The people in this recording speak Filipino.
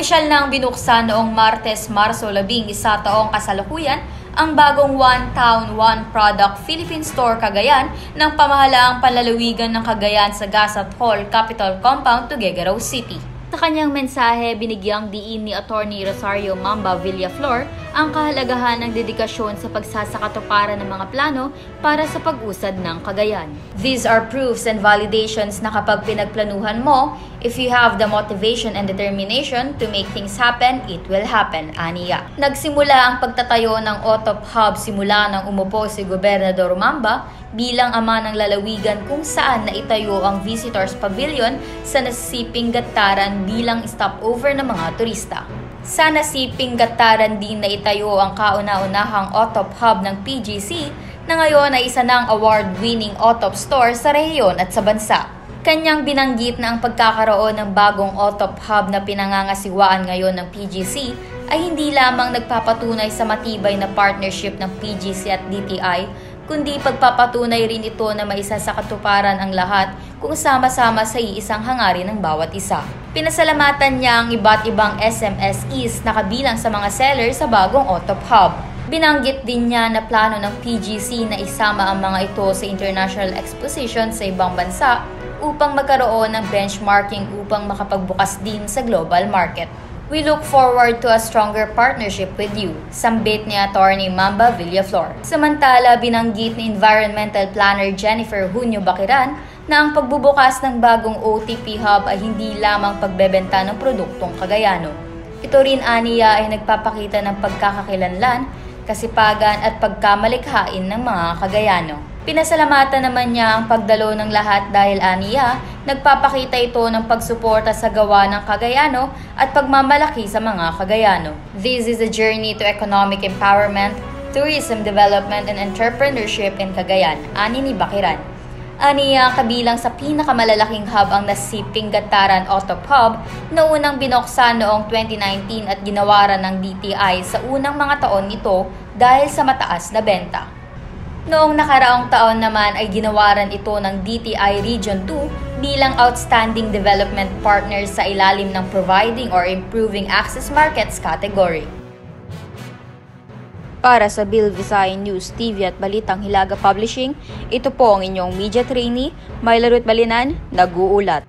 Opisyal nang binuksan noong Martes, Marso 11 taong kasalukuyan ang bagong One Town, One Product Philippine Store Cagayan ng pamahalaang panlalawigan ng Cagayan sa Gasat Hall Capitol Compound, Tuguegarao City. Sa kanyang mensahe, binigyang diin ni Attorney Rosario Mamba Villaflor ang kahalagahan ng dedikasyon sa pagsasakatuparan ng mga plano para sa pag-usad ng Cagayan. These are proofs and validations na kapag pinagplanuhan mo, if you have the motivation and determination to make things happen, it will happen, aniya. Nagsimula ang pagtatayo ng OTOP Hub simula nang umupo si Gobernador Mamba bilang ama ng lalawigan kung saan naitayo ang Visitors Pavilion sa nasisiping Gataran bilang stopover ng mga turista. Sa nasiping Gataran din naitayo ang kauna-unahang OTOP Hub ng PGC na ngayon ay isa ng award-winning OTOP store sa rehiyon at sa bansa. Kanyang binanggit na ang pagkakaroon ng bagong OTOP Hub na pinangangasiwaan ngayon ng PGC ay hindi lamang nagpapatunay sa matibay na partnership ng PGC at DTI, kundi pagpapatunay rin ito na maisa sa katuparan ang lahat kung sama-sama sa iisang hangarin ng bawat isa. Pinasalamatan niya ang iba't ibang SMSEs na kabilang sa mga sellers sa bagong OTOP Hub. Binanggit din niya na plano ng PGC na isama ang mga ito sa international exposition sa ibang bansa upang magkaroon ng benchmarking upang makapagbukas din sa global market. We look forward to a stronger partnership with you, sambit ni Attorney Mamba Villaflor. Samantala, binanggit ni Environmental Planner Jennifer Junio Baquiran na ang pagbubukas ng bagong OTP Hub ay hindi lamang pagbebenta ng produktong Cagayano. Ito rin aniya ay nagpapakita ng pagkakakilanlan, kasipagan at pagkamalikhain ng mga Cagayano. Pinasalamatan naman niya ang pagdalo ng lahat dahil aniya, nagpapakita ito ng pagsuporta sa gawa ng Cagayano at pagmamalaki sa mga Cagayano. This is a journey to economic empowerment, tourism development and entrepreneurship in Cagayan, ani ni Baquiran. Aniya, kabilang sa pinakamalalaking hub ang nasiping Gataran OTOP Hub na unang binuksan noong 2019 at ginawaran ng DTI sa unang mga taon nito dahil sa mataas na benta. Noong nakaraang taon naman ay ginawaran ito ng DTI Region 2 bilang Outstanding Development Partner sa ilalim ng Providing or Improving Access Markets category. Para sa Bill Visay News TV at Balitang Hilaga Publishing, ito po ang inyong media trainee, Myla Ruth Balinan, nag-uulat.